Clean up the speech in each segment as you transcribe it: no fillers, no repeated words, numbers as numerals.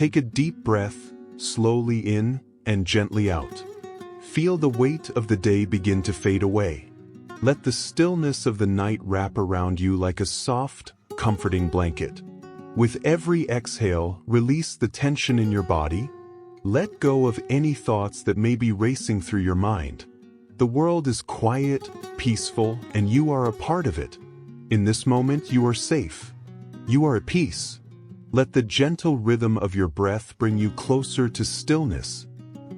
Take a deep breath, slowly in and gently out. Feel the weight of the day begin to fade away. Let the stillness of the night wrap around you like a soft, comforting blanket. With every exhale, release the tension in your body. Let go of any thoughts that may be racing through your mind. The world is quiet, peaceful, and you are a part of it. In this moment, you are safe. You are at peace. Let the gentle rhythm of your breath bring you closer to stillness,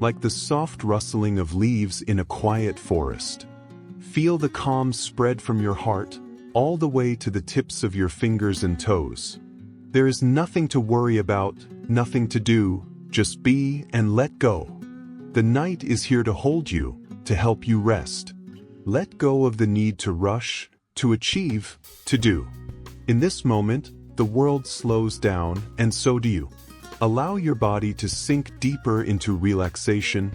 like the soft rustling of leaves in a quiet forest. Feel the calm spread from your heart, all the way to the tips of your fingers and toes. There is nothing to worry about, nothing to do, just be and let go. The night is here to hold you, to help you rest. Let go of the need to rush, to achieve, to do. In this moment, the world slows down, and so do you. Allow your body to sink deeper into relaxation.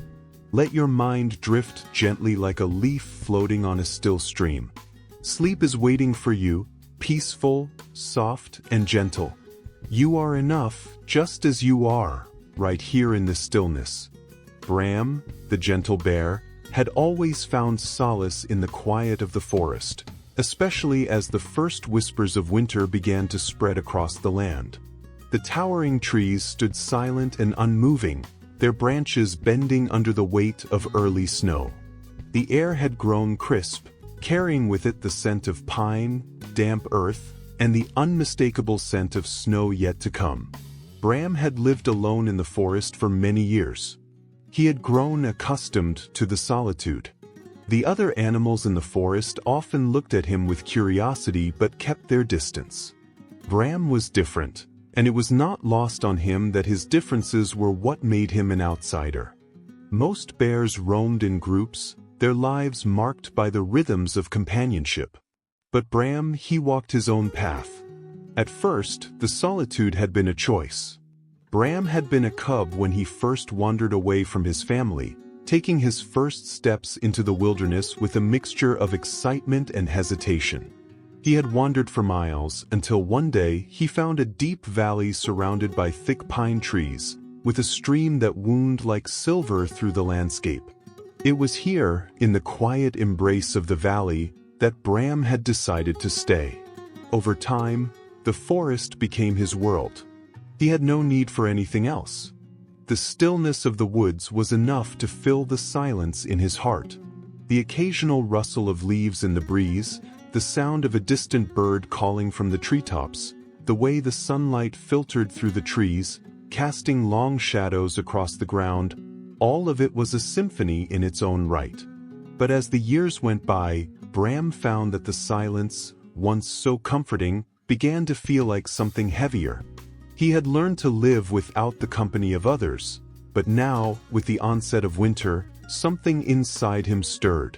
Let your mind drift gently like a leaf floating on a still stream. Sleep is waiting for you, peaceful, soft, and gentle. You are enough just as you are, right here in the stillness. Bram, the gentle bear, had always found solace in the quiet of the forest, especially as the first whispers of winter began to spread across the land. The towering trees stood silent and unmoving, their branches bending under the weight of early snow. The air had grown crisp, carrying with it the scent of pine, damp earth, and the unmistakable scent of snow yet to come. Bram had lived alone in the forest for many years. He had grown accustomed to the solitude. The other animals in the forest often looked at him with curiosity but kept their distance. Bram was different, and it was not lost on him that his differences were what made him an outsider. Most bears roamed in groups, their lives marked by the rhythms of companionship. But Bram, he walked his own path. At first, the solitude had been a choice. Bram had been a cub when he first wandered away from his family, taking his first steps into the wilderness with a mixture of excitement and hesitation. He had wandered for miles until one day he found a deep valley surrounded by thick pine trees, with a stream that wound like silver through the landscape. It was here, in the quiet embrace of the valley, that Bram had decided to stay. Over time, the forest became his world. He had no need for anything else. The stillness of the woods was enough to fill the silence in his heart. The occasional rustle of leaves in the breeze, the sound of a distant bird calling from the treetops, the way the sunlight filtered through the trees, casting long shadows across the ground, all of it was a symphony in its own right. But as the years went by, Bram found that the silence, once so comforting, began to feel like something heavier. He had learned to live without the company of others, but now, with the onset of winter, something inside him stirred.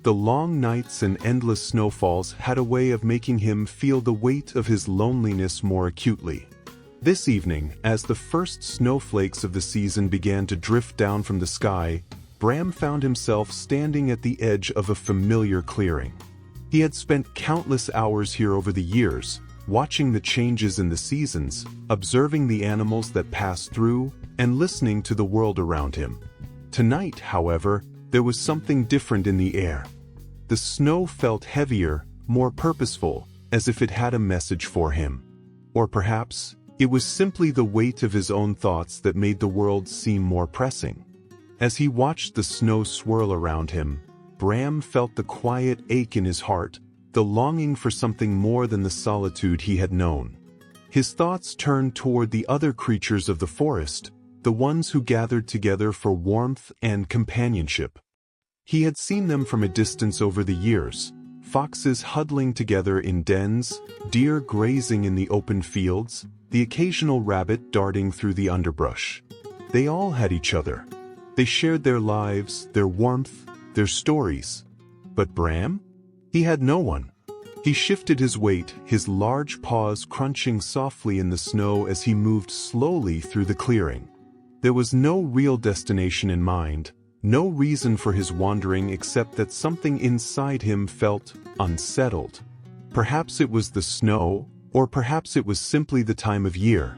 The long nights and endless snowfalls had a way of making him feel the weight of his loneliness more acutely. This evening, as the first snowflakes of the season began to drift down from the sky, Bram found himself standing at the edge of a familiar clearing. He had spent countless hours here over the years, watching the changes in the seasons, observing the animals that passed through, and listening to the world around him. Tonight, however, there was something different in the air. The snow felt heavier, more purposeful, as if it had a message for him. Or perhaps, it was simply the weight of his own thoughts that made the world seem more pressing. As he watched the snow swirl around him, Bram felt the quiet ache in his heart, the longing for something more than the solitude he had known. His thoughts turned toward the other creatures of the forest, the ones who gathered together for warmth and companionship. He had seen them from a distance over the years, foxes huddling together in dens, deer grazing in the open fields, the occasional rabbit darting through the underbrush. They all had each other. They shared their lives, their warmth, their stories. But Bram? He had no one. He shifted his weight, his large paws crunching softly in the snow as he moved slowly through the clearing. There was no real destination in mind, no reason for his wandering except that something inside him felt unsettled. Perhaps it was the snow, or perhaps it was simply the time of year.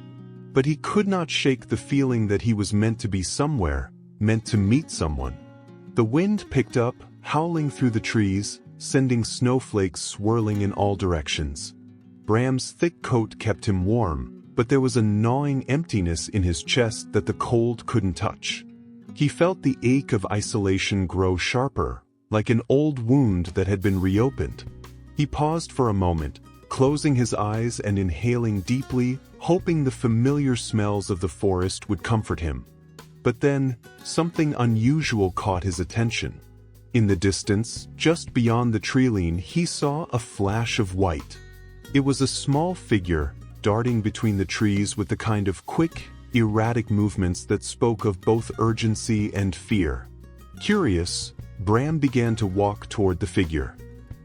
But he could not shake the feeling that he was meant to be somewhere, meant to meet someone. The wind picked up, howling through the trees, sending snowflakes swirling in all directions. Bram's thick coat kept him warm, but there was a gnawing emptiness in his chest that the cold couldn't touch. He felt the ache of isolation grow sharper, like an old wound that had been reopened. He paused for a moment, closing his eyes and inhaling deeply, hoping the familiar smells of the forest would comfort him. But then, something unusual caught his attention. In the distance, just beyond the treeline, he saw a flash of white. It was a small figure, darting between the trees with the kind of quick, erratic movements that spoke of both urgency and fear. Curious, Bram began to walk toward the figure.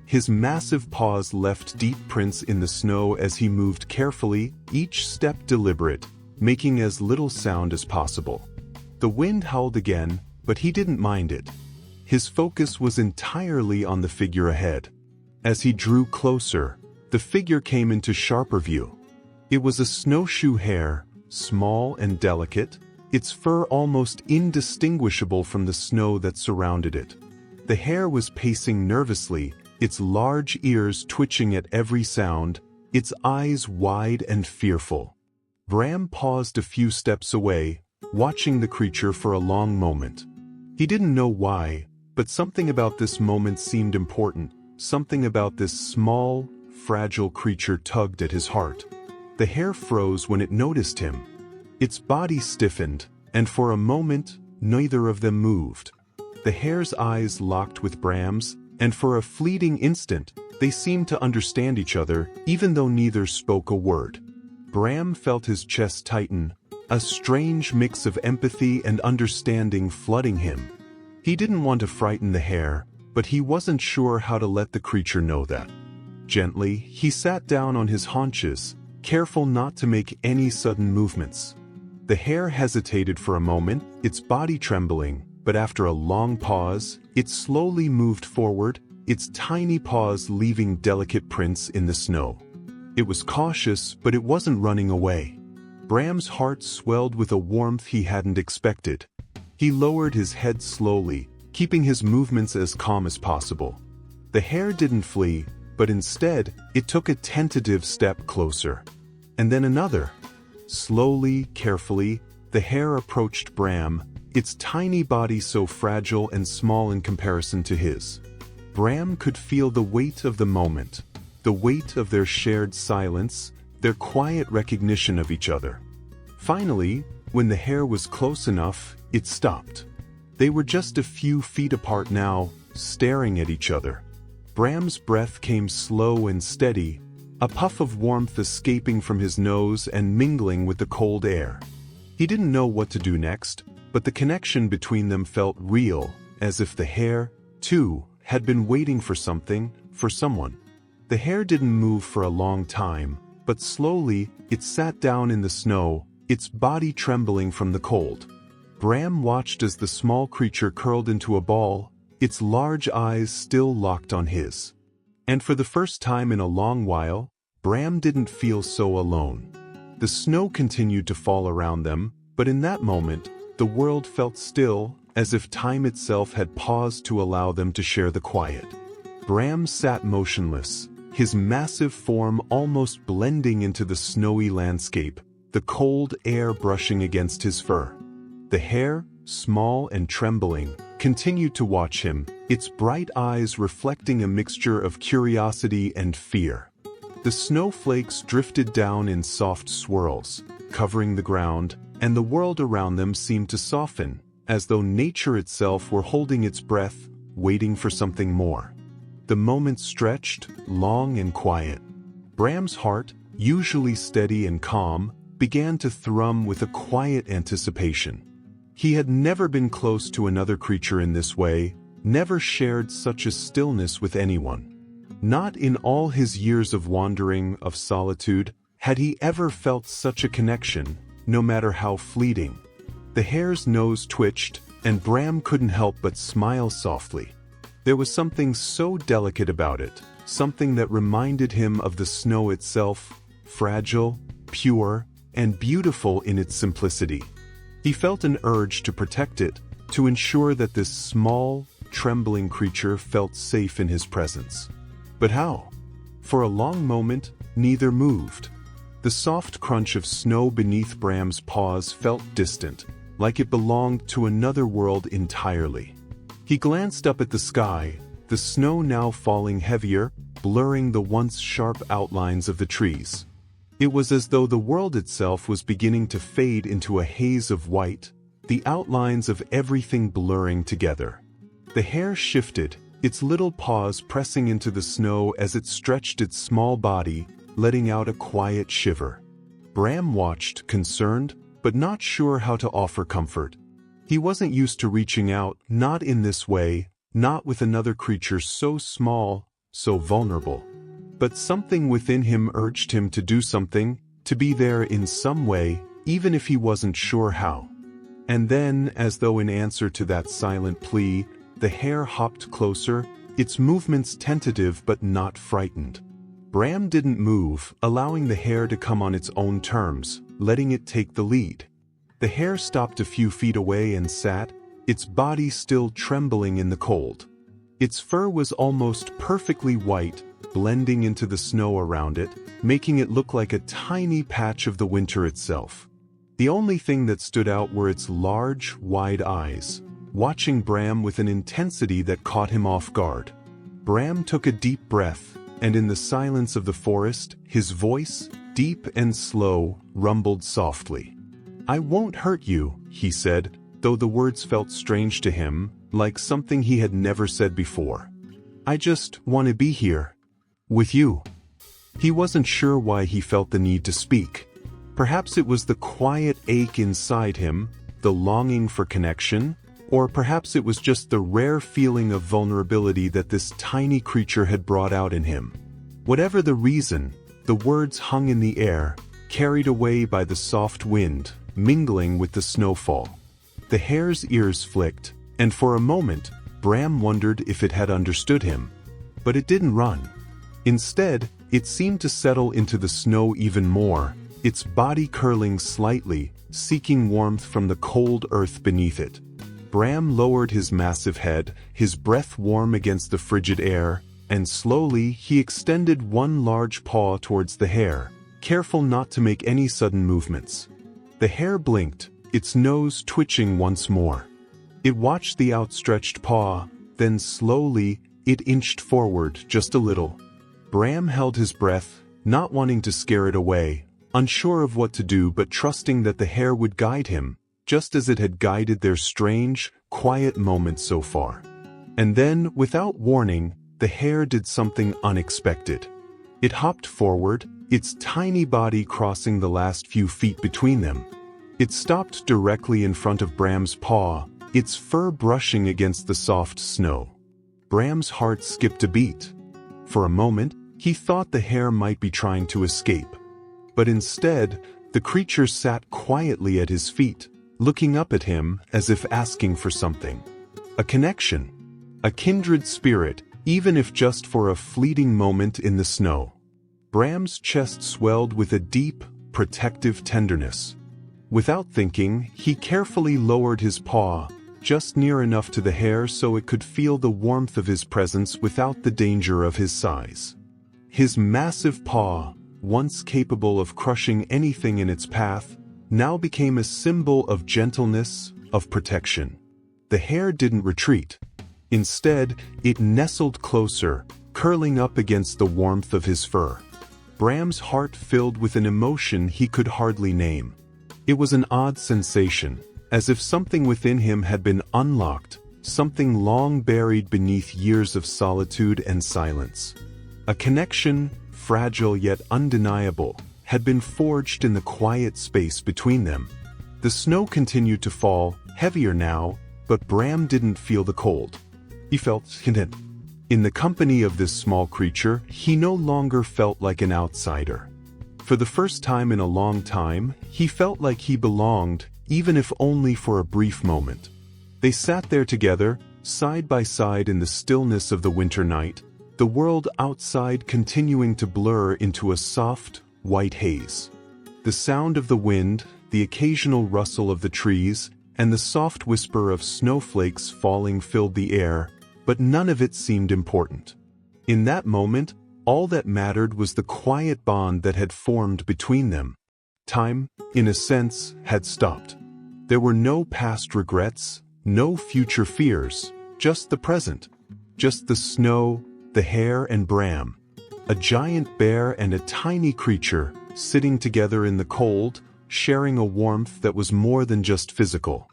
His massive paws left deep prints in the snow as he moved carefully, each step deliberate, making as little sound as possible. The wind howled again, but he didn't mind it. His focus was entirely on the figure ahead. As he drew closer, the figure came into sharper view. It was a snowshoe hare, small and delicate, its fur almost indistinguishable from the snow that surrounded it. The hare was pacing nervously, its large ears twitching at every sound, its eyes wide and fearful. Bram paused a few steps away, watching the creature for a long moment. He didn't know why, but something about this moment seemed important. Something about this small, fragile creature tugged at his heart. The hare froze when it noticed him. Its body stiffened, and for a moment, neither of them moved. The hare's eyes locked with Bram's, and for a fleeting instant, they seemed to understand each other, even though neither spoke a word. Bram felt his chest tighten, a strange mix of empathy and understanding flooding him. He didn't want to frighten the hare, but he wasn't sure how to let the creature know that. Gently, he sat down on his haunches, careful not to make any sudden movements. The hare hesitated for a moment, its body trembling, but after a long pause, it slowly moved forward, its tiny paws leaving delicate prints in the snow. It was cautious, but it wasn't running away. Bram's heart swelled with a warmth he hadn't expected. He lowered his head slowly, keeping his movements as calm as possible. The hare didn't flee, but instead, it took a tentative step closer. And then another. Slowly, carefully, the hare approached Bram, its tiny body so fragile and small in comparison to his. Bram could feel the weight of the moment, the weight of their shared silence, their quiet recognition of each other. Finally, when the hare was close enough, it stopped. They were just a few feet apart now, staring at each other. Bram's breath came slow and steady, a puff of warmth escaping from his nose and mingling with the cold air. He didn't know what to do next, but the connection between them felt real, as if the hare, too, had been waiting for something, for someone. The hare didn't move for a long time, but slowly, it sat down in the snow, its body trembling from the cold. Bram watched as the small creature curled into a ball, its large eyes still locked on his. And for the first time in a long while, Bram didn't feel so alone. The snow continued to fall around them, but in that moment, the world felt still, as if time itself had paused to allow them to share the quiet. Bram sat motionless, his massive form almost blending into the snowy landscape, the cold air brushing against his fur. The hare, small and trembling, continued to watch him, its bright eyes reflecting a mixture of curiosity and fear. The snowflakes drifted down in soft swirls, covering the ground, and the world around them seemed to soften, as though nature itself were holding its breath, waiting for something more. The moment stretched, long and quiet. Bram's heart, usually steady and calm, began to thrum with a quiet anticipation. He had never been close to another creature in this way, never shared such a stillness with anyone. Not in all his years of wandering, of solitude, had he ever felt such a connection, no matter how fleeting. The hare's nose twitched, and Bram couldn't help but smile softly. There was something so delicate about it, something that reminded him of the snow itself, fragile, pure, and beautiful in its simplicity. He felt an urge to protect it, to ensure that this small, trembling creature felt safe in his presence. But how? For a long moment, neither moved. The soft crunch of snow beneath Bram's paws felt distant, like it belonged to another world entirely. He glanced up at the sky, the snow now falling heavier, blurring the once sharp outlines of the trees. It was as though the world itself was beginning to fade into a haze of white, the outlines of everything blurring together. The hare shifted, its little paws pressing into the snow as it stretched its small body, letting out a quiet shiver. Bram watched, concerned, but not sure how to offer comfort. He wasn't used to reaching out, not in this way, not with another creature so small, so vulnerable. But something within him urged him to do something, to be there in some way, even if he wasn't sure how. And then, as though in answer to that silent plea, the hare hopped closer, its movements tentative but not frightened. Bram didn't move, allowing the hare to come on its own terms, letting it take the lead. The hare stopped a few feet away and sat, its body still trembling in the cold. Its fur was almost perfectly white, blending into the snow around it, making it look like a tiny patch of the winter itself. The only thing that stood out were its large, wide eyes, watching Bram with an intensity that caught him off guard. Bram took a deep breath, and in the silence of the forest, his voice, deep and slow, rumbled softly. "I won't hurt you," he said, though the words felt strange to him, like something he had never said before. "I just want to be here. With you." He wasn't sure why he felt the need to speak. Perhaps it was the quiet ache inside him, the longing for connection, or perhaps it was just the rare feeling of vulnerability that this tiny creature had brought out in him. Whatever the reason, the words hung in the air, carried away by the soft wind, mingling with the snowfall. The hare's ears flicked, and for a moment, Bram wondered if it had understood him. But it didn't run. Instead, it seemed to settle into the snow even more, its body curling slightly, seeking warmth from the cold earth beneath it. Bram lowered his massive head, his breath warm against the frigid air, and slowly he extended one large paw towards the hare, careful not to make any sudden movements. The hare blinked, its nose twitching once more. It watched the outstretched paw, then slowly, it inched forward just a little. Bram held his breath, not wanting to scare it away, unsure of what to do but trusting that the hare would guide him, just as it had guided their strange, quiet moments so far. And then, without warning, the hare did something unexpected. It hopped forward, its tiny body crossing the last few feet between them. It stopped directly in front of Bram's paw, its fur brushing against the soft snow. Bram's heart skipped a beat. For a moment, he thought the hare might be trying to escape. But instead, the creature sat quietly at his feet, looking up at him as if asking for something. A connection. A kindred spirit, even if just for a fleeting moment in the snow. Bram's chest swelled with a deep, protective tenderness. Without thinking, he carefully lowered his paw, just near enough to the hare so it could feel the warmth of his presence without the danger of his size. His massive paw, once capable of crushing anything in its path, now became a symbol of gentleness, of protection. The hare didn't retreat. Instead, it nestled closer, curling up against the warmth of his fur. Bram's heart filled with an emotion he could hardly name. It was an odd sensation, as if something within him had been unlocked, something long buried beneath years of solitude and silence. A connection, fragile yet undeniable, had been forged in the quiet space between them. The snow continued to fall, heavier now, but Bram didn't feel the cold. He felt content. In the company of this small creature, he no longer felt like an outsider. For the first time in a long time, he felt like he belonged, even if only for a brief moment. They sat there together, side by side in the stillness of the winter night, the world outside continuing to blur into a soft, white haze. The The sound of the wind, the occasional rustle of the trees, and the soft whisper of snowflakes falling filled the air, but none of it seemed important. In that moment, all that mattered was the quiet bond that had formed between them. Time, in a sense, had stopped. There were no past regrets, no future fears, just the present. Just the snow, the hare and Bram. A giant bear and a tiny creature, sitting together in the cold, sharing a warmth that was more than just physical.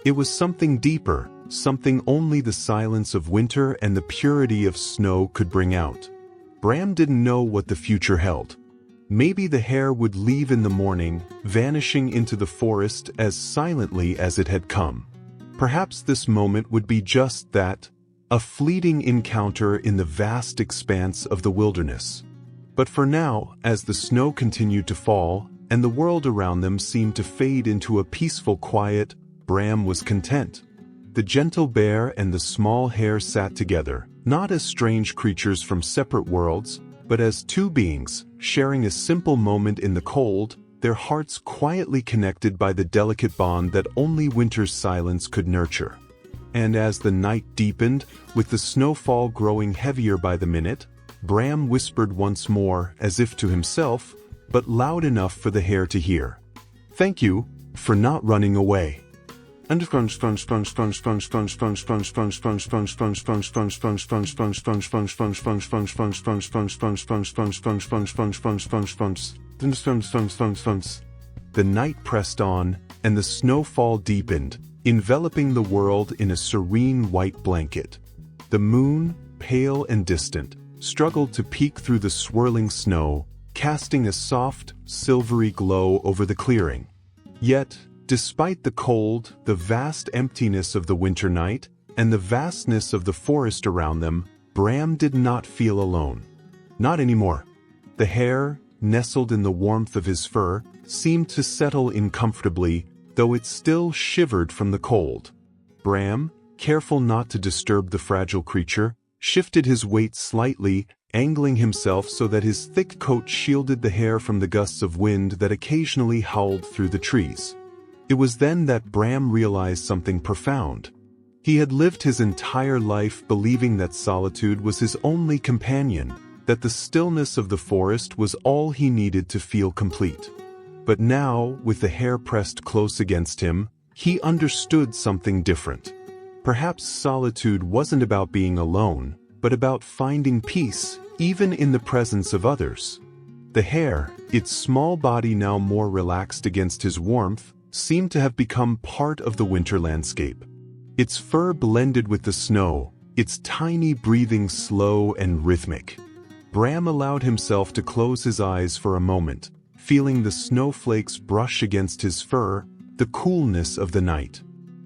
It was something deeper, something only the silence of winter and the purity of snow could bring out. Bram didn't know what the future held. Maybe the hare would leave in the morning, vanishing into the forest as silently as it had come. Perhaps this moment would be just that, a fleeting encounter in the vast expanse of the wilderness. But for now, as the snow continued to fall, and the world around them seemed to fade into a peaceful quiet, Bram was content. The gentle bear and the small hare sat together, not as strange creatures from separate worlds, but as two beings, sharing a simple moment in the cold, their hearts quietly connected by the delicate bond that only winter's silence could nurture. And as the night deepened, with the snowfall growing heavier by the minute, Bram whispered once more, as if to himself, but loud enough for the hare to hear. "Thank you for not running away." The night pressed on, and the snowfall deepened, enveloping the world in a serene white blanket. The moon, pale and distant, struggled to peek through the swirling snow, casting a soft, silvery glow over the clearing. Yet, despite the cold, the vast emptiness of the winter night, and the vastness of the forest around them, Bram did not feel alone. Not anymore. The hare, nestled in the warmth of his fur, seemed to settle in comfortably, though it still shivered from the cold. Bram, careful not to disturb the fragile creature, shifted his weight slightly, angling himself so that his thick coat shielded the hare from the gusts of wind that occasionally howled through the trees. It was then that Bram realized something profound. He had lived his entire life believing that solitude was his only companion, that the stillness of the forest was all he needed to feel complete. But now, with the hare pressed close against him, he understood something different. Perhaps solitude wasn't about being alone, but about finding peace, even in the presence of others. The hare, its small body now more relaxed against his warmth, seemed to have become part of the winter landscape. Its fur blended with the snow, its tiny breathing slow and rhythmic. Bram allowed himself to close his eyes for a moment, feeling the snowflakes brush against his fur, the coolness of the night.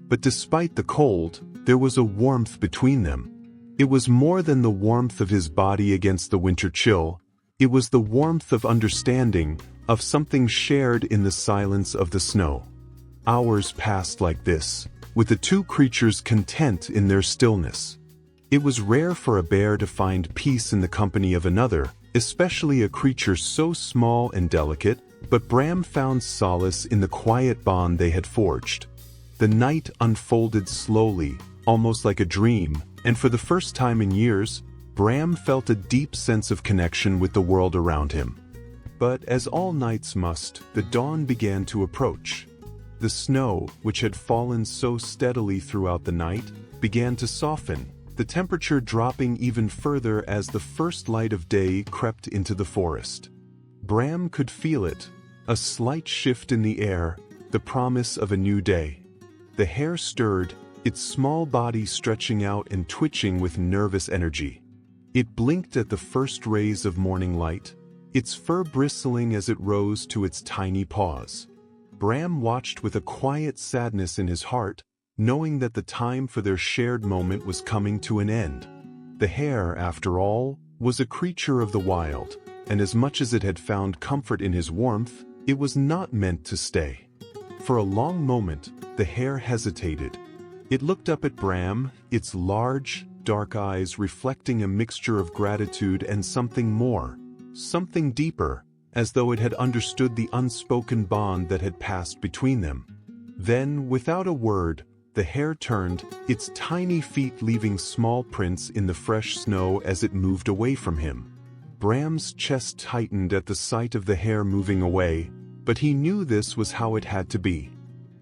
But despite the cold, there was a warmth between them. It was more than the warmth of his body against the winter chill. It was the warmth of understanding, of something shared in the silence of the snow. Hours passed like this, with the two creatures content in their stillness. It was rare for a bear to find peace in the company of another, especially a creature so small and delicate, but Bram found solace in the quiet bond they had forged. The night unfolded slowly, almost like a dream, and for the first time in years, Bram felt a deep sense of connection with the world around him. But as all nights must, the dawn began to approach. The snow, which had fallen so steadily throughout the night, began to soften, the temperature dropping even further as the first light of day crept into the forest. Bram could feel it, a slight shift in the air, the promise of a new day. The hare stirred, its small body stretching out and twitching with nervous energy. It blinked at the first rays of morning light, its fur bristling as it rose to its tiny paws. Bram watched with a quiet sadness in his heart, knowing that the time for their shared moment was coming to an end. The hare, after all, was a creature of the wild, and as much as it had found comfort in his warmth, it was not meant to stay. For a long moment, the hare hesitated. It looked up at Bram, its large, dark eyes reflecting a mixture of gratitude and something more, something deeper, as though it had understood the unspoken bond that had passed between them. Then, without a word, the hare turned, its tiny feet leaving small prints in the fresh snow as it moved away from him. Bram's chest tightened at the sight of the hare moving away, but he knew this was how it had to be.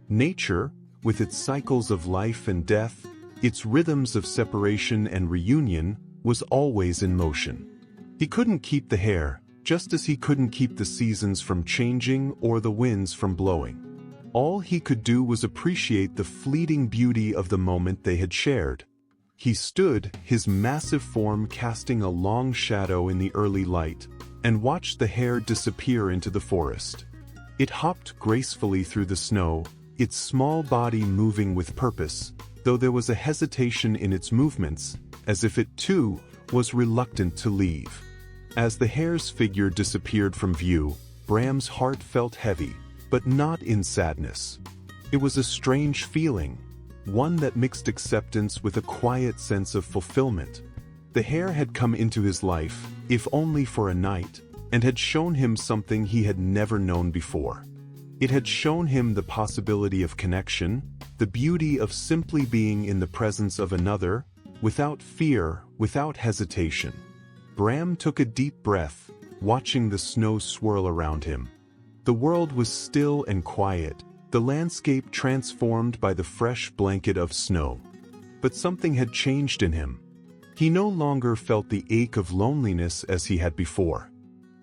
Nature, with its cycles of life and death, its rhythms of separation and reunion, was always in motion. He couldn't keep the hare, just as he couldn't keep the seasons from changing or the winds from blowing. All he could do was appreciate the fleeting beauty of the moment they had shared. He stood, his massive form casting a long shadow in the early light, and watched the hare disappear into the forest. It hopped gracefully through the snow, its small body moving with purpose, though there was a hesitation in its movements, as if it too was reluctant to leave. As the hare's figure disappeared from view, Bram's heart felt heavy, but not in sadness. It was a strange feeling, one that mixed acceptance with a quiet sense of fulfillment. The hare had come into his life, if only for a night, and had shown him something he had never known before. It had shown him the possibility of connection, the beauty of simply being in the presence of another, without fear, without hesitation. Bram took a deep breath, watching the snow swirl around him. The world was still and quiet, the landscape transformed by the fresh blanket of snow. But something had changed in him. He no longer felt the ache of loneliness as he had before.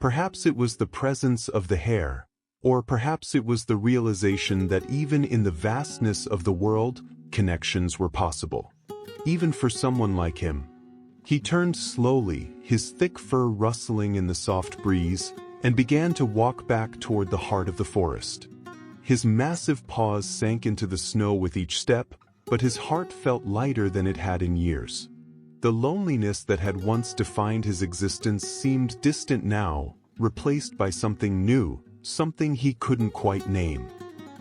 Perhaps it was the presence of the hare, or perhaps it was the realization that even in the vastness of the world, connections were possible. Even for someone like him. He turned slowly, his thick fur rustling in the soft breeze, and began to walk back toward the heart of the forest. His massive paws sank into the snow with each step, but his heart felt lighter than it had in years. The loneliness that had once defined his existence seemed distant now, replaced by something new, something he couldn't quite name.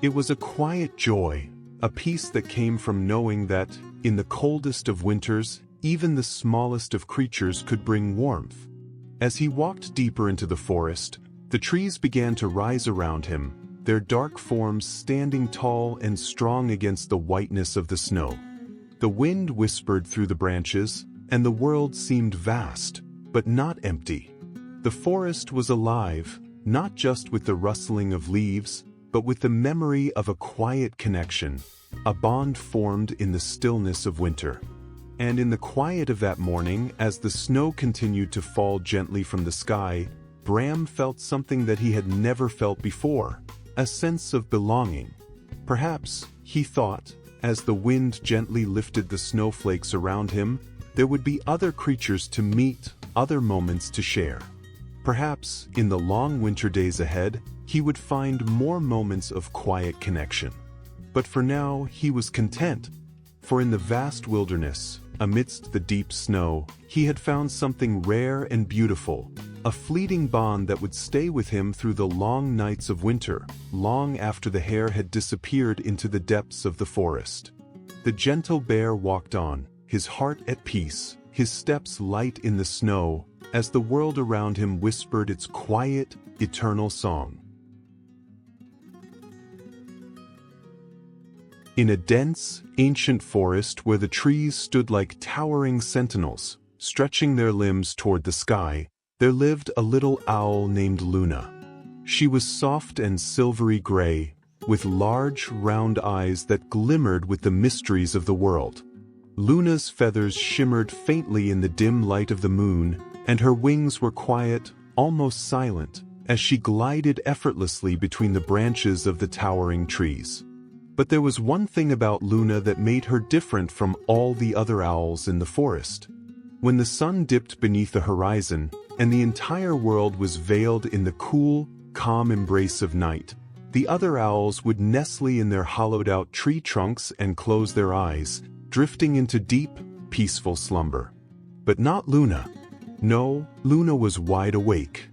It was a quiet joy, a peace that came from knowing that, in the coldest of winters, even the smallest of creatures could bring warmth. As he walked deeper into the forest, the trees began to rise around him, their dark forms standing tall and strong against the whiteness of the snow. The wind whispered through the branches, and the world seemed vast, but not empty. The forest was alive, not just with the rustling of leaves, but with the memory of a quiet connection, a bond formed in the stillness of winter. And in the quiet of that morning, as the snow continued to fall gently from the sky, Bram felt something that he had never felt before, a sense of belonging. Perhaps, he thought, as the wind gently lifted the snowflakes around him, there would be other creatures to meet, other moments to share. Perhaps, in the long winter days ahead, he would find more moments of quiet connection. But for now, he was content, for in the vast wilderness, amidst the deep snow, he had found something rare and beautiful, a fleeting bond that would stay with him through the long nights of winter, long after the hare had disappeared into the depths of the forest. The gentle bear walked on, his heart at peace, his steps light in the snow, as the world around him whispered its quiet, eternal song. In a dense, ancient forest where the trees stood like towering sentinels, stretching their limbs toward the sky, there lived a little owl named Luna. She was soft and silvery gray, with large, round eyes that glimmered with the mysteries of the world. Luna's feathers shimmered faintly in the dim light of the moon, and her wings were quiet, almost silent, as she glided effortlessly between the branches of the towering trees. But there was one thing about Luna that made her different from all the other owls in the forest. When the sun dipped beneath the horizon, and the entire world was veiled in the cool, calm embrace of night, the other owls would nestle in their hollowed-out tree trunks and close their eyes, drifting into deep, peaceful slumber. But not Luna. No, Luna was wide awake.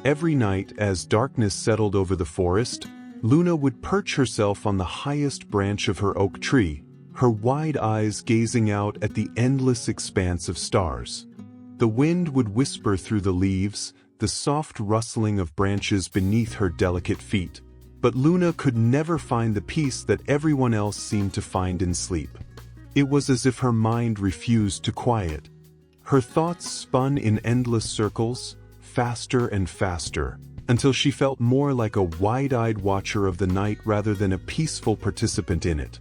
Every night, as darkness settled over the forest, Luna would perch herself on the highest branch of her oak tree, her wide eyes gazing out at the endless expanse of stars. The wind would whisper through the leaves, the soft rustling of branches beneath her delicate feet. But Luna could never find the peace that everyone else seemed to find in sleep. It was as if her mind refused to quiet. Her thoughts spun in endless circles, faster and faster, until she felt more like a wide-eyed watcher of the night rather than a peaceful participant in it.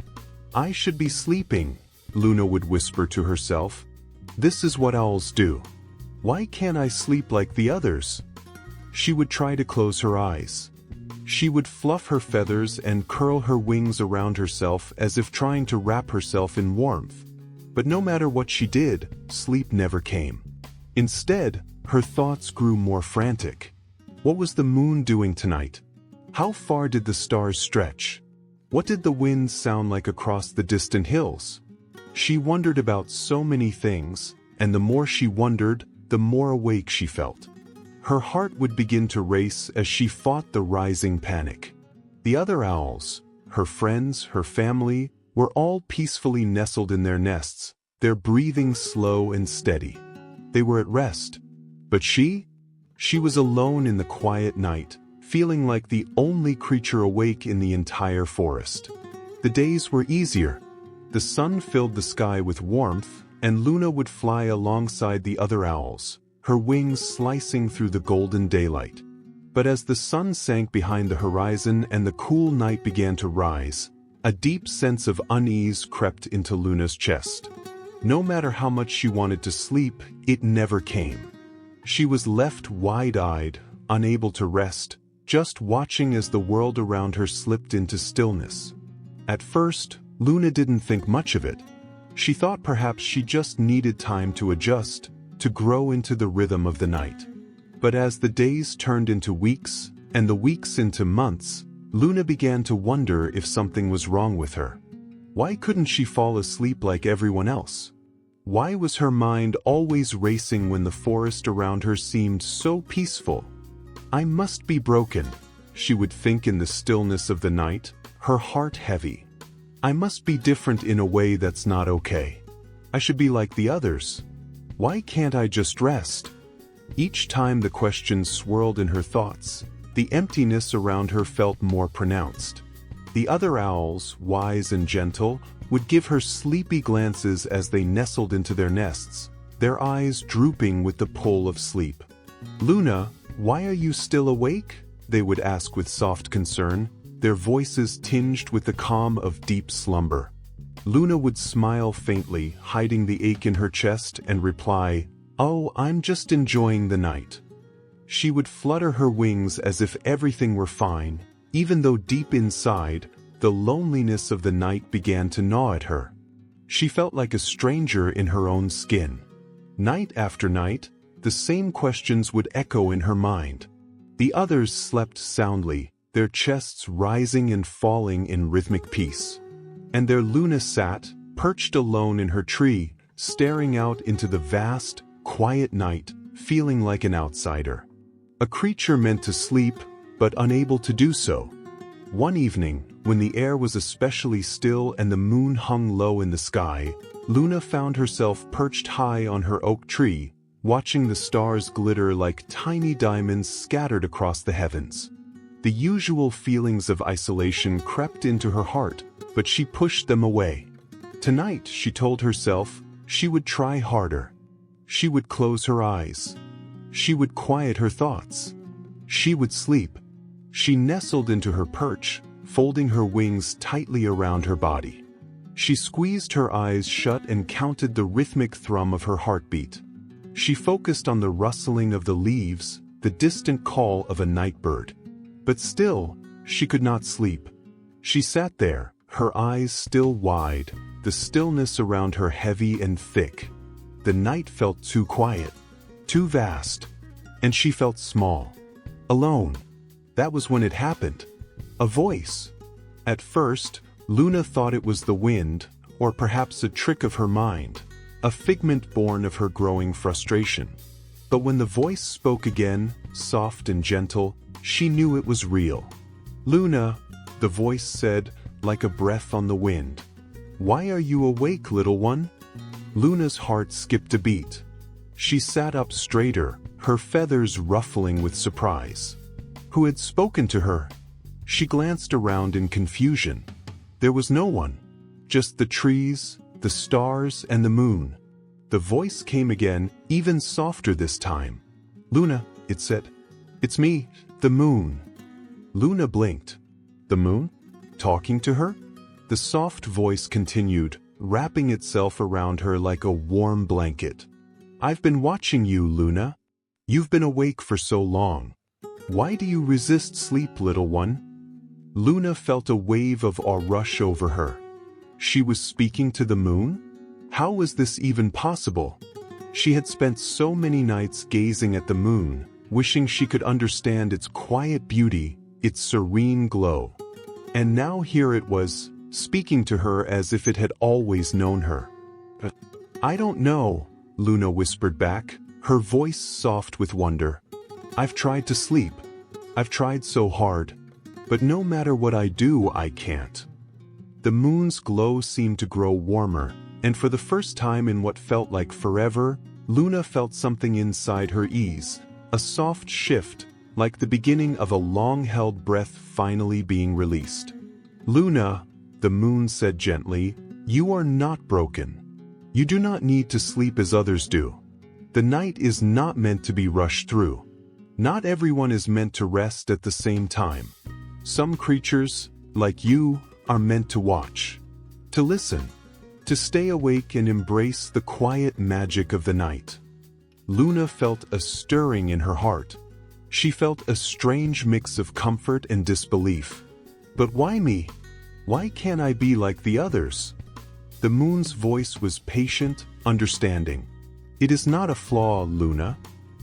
"I should be sleeping," Luna would whisper to herself. "This is what owls do. Why can't I sleep like the others?" She would try to close her eyes. She would fluff her feathers and curl her wings around herself as if trying to wrap herself in warmth. But no matter what she did, sleep never came. Instead, her thoughts grew more frantic. What was the moon doing tonight? How far did the stars stretch? What did the wind sound like across the distant hills? She wondered about so many things, and the more she wondered, the more awake she felt. Her heart would begin to race as she fought the rising panic. The other owls, her friends, her family, were all peacefully nestled in their nests, their breathing slow and steady. They were at rest. But she was alone in the quiet night, feeling like the only creature awake in the entire forest. The days were easier. The sun filled the sky with warmth, and Luna would fly alongside the other owls, her wings slicing through the golden daylight. But as the sun sank behind the horizon and the cool night began to rise, a deep sense of unease crept into Luna's chest. No matter how much she wanted to sleep, it never came. She was left wide-eyed, unable to rest, just watching as the world around her slipped into stillness. At first, Luna didn't think much of it. She thought perhaps she just needed time to adjust, to grow into the rhythm of the night. But as the days turned into weeks, and the weeks into months, Luna began to wonder if something was wrong with her. Why couldn't she fall asleep like everyone else? Why was her mind always racing when the forest around her seemed so peaceful? "I must be broken," she would think in the stillness of the night, her heart heavy. "I must be different in a way that's not okay. I should be like the others. Why can't I just rest?" Each time the question swirled in her thoughts, the emptiness around her felt more pronounced. The other owls, wise and gentle, would give her sleepy glances as they nestled into their nests, their eyes drooping with the pull of sleep. "Luna, why are you still awake?" they would ask with soft concern, their voices tinged with the calm of deep slumber. Luna would smile faintly, hiding the ache in her chest, and reply, "Oh, I'm just enjoying the night." She would flutter her wings as if everything were fine, even though deep inside, the loneliness of the night began to gnaw at her. She felt like a stranger in her own skin. Night after night, the same questions would echo in her mind. The others slept soundly, their chests rising and falling in rhythmic peace. And there Luna sat, perched alone in her tree, staring out into the vast, quiet night, feeling like an outsider. A creature meant to sleep, but unable to do so. One evening, when the air was especially still and the moon hung low in the sky, Luna found herself perched high on her oak tree, watching the stars glitter like tiny diamonds scattered across the heavens. The usual feelings of isolation crept into her heart, but she pushed them away. Tonight, she told herself, she would try harder. She would close her eyes. She would quiet her thoughts. She would sleep. She nestled into her perch, folding her wings tightly around her body. She squeezed her eyes shut and counted the rhythmic thrum of her heartbeat. She focused on the rustling of the leaves, the distant call of a night bird. But still, she could not sleep. She sat there, her eyes still wide, the stillness around her heavy and thick. The night felt too quiet, too vast, and she felt small, alone. That was when it happened. A voice. At first, Luna thought it was the wind, or perhaps a trick of her mind, a figment born of her growing frustration. But when the voice spoke again, soft and gentle, she knew it was real. "Luna," the voice said, like a breath on the wind. "Why are you awake, little one?" Luna's heart skipped a beat. She sat up straighter, her feathers ruffling with surprise. Who had spoken to her? She glanced around in confusion. There was no one. Just the trees, the stars, and the moon. The voice came again, even softer this time. "Luna," it said. "It's me, the moon." Luna blinked. The moon? Talking to her? The soft voice continued, wrapping itself around her like a warm blanket. "I've been watching you, Luna. You've been awake for so long. Why do you resist sleep, little one?" Luna felt a wave of awe rush over her. She was speaking to the moon? How was this even possible? She had spent so many nights gazing at the moon, wishing she could understand its quiet beauty, its serene glow. And now here it was, speaking to her as if it had always known her. "I don't know," Luna whispered back, her voice soft with wonder. "I've tried to sleep. I've tried so hard. But no matter what I do, I can't." The moon's glow seemed to grow warmer, and for the first time in what felt like forever, Luna felt something inside her ease, a soft shift, like the beginning of a long-held breath finally being released. "Luna," the moon said gently, "you are not broken. You do not need to sleep as others do. The night is not meant to be rushed through. Not everyone is meant to rest at the same time. Some creatures, like you, are meant to watch, to listen, to stay awake and embrace the quiet magic of the night." Luna felt a stirring in her heart. She felt a strange mix of comfort and disbelief. "But why me? Why can't I be like the others?" The moon's voice was patient, understanding. "It is not a flaw, Luna.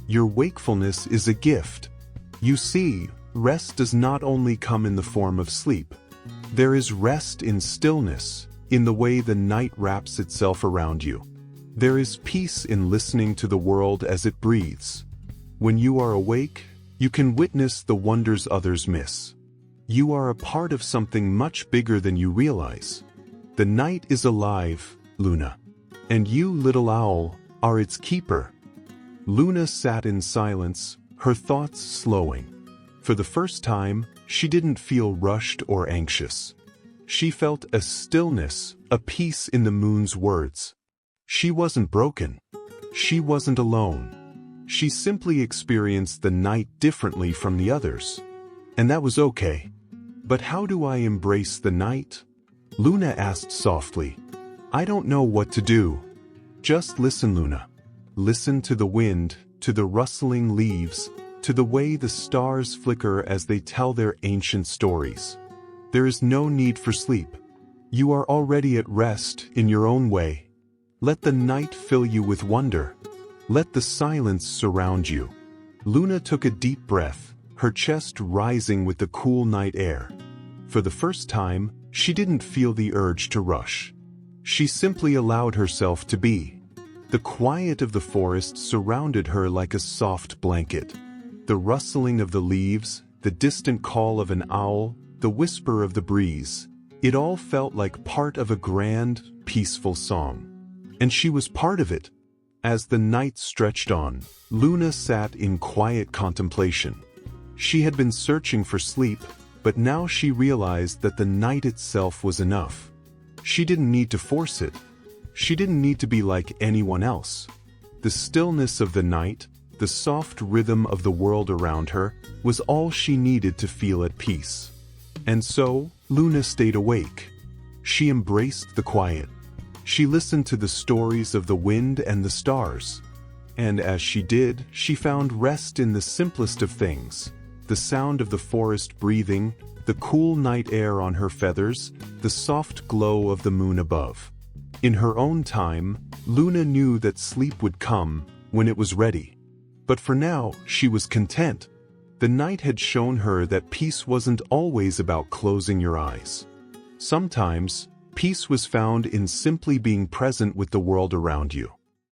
Your wakefulness is a gift. You see, rest does not only come in the form of sleep. There is rest in stillness, in the way the night wraps itself around you. There is peace in listening to the world as it breathes. When you are awake, you can witness the wonders others miss. You are a part of something much bigger than you realize. The night is alive, Luna. And you, little owl, are its keeper." Luna sat in silence, her thoughts slowing. For the first time, she didn't feel rushed or anxious. She felt a stillness, a peace in the moon's words. She wasn't broken. She wasn't alone. She simply experienced the night differently from the others. And that was okay. "But how do I embrace the night?" Luna asked softly. "I don't know what to do. Just listen, Luna. Listen to the wind, to the rustling leaves, to the way the stars flicker as they tell their ancient stories. There is no need for sleep. You are already at rest in your own way. Let the night fill you with wonder. Let the silence surround you." Luna took a deep breath, her chest rising with the cool night air. For the first time, she didn't feel the urge to rush. She simply allowed herself to be. The quiet of the forest surrounded her like a soft blanket. The rustling of the leaves, the distant call of an owl, the whisper of the breeze, it all felt like part of a grand, peaceful song. And she was part of it. As the night stretched on, Luna sat in quiet contemplation. She had been searching for sleep, but now she realized that the night itself was enough. She didn't need to force it. She didn't need to be like anyone else. The stillness of the night, the soft rhythm of the world around her, was all she needed to feel at peace. And so, Luna stayed awake. She embraced the quiet. She listened to the stories of the wind and the stars. And as she did, she found rest in the simplest of things. The sound of the forest breathing, the cool night air on her feathers, the soft glow of the moon above. In her own time, Luna knew that sleep would come when it was ready. But for now, she was content. The night had shown her that peace wasn't always about closing your eyes. Sometimes, peace was found in simply being present with the world around you.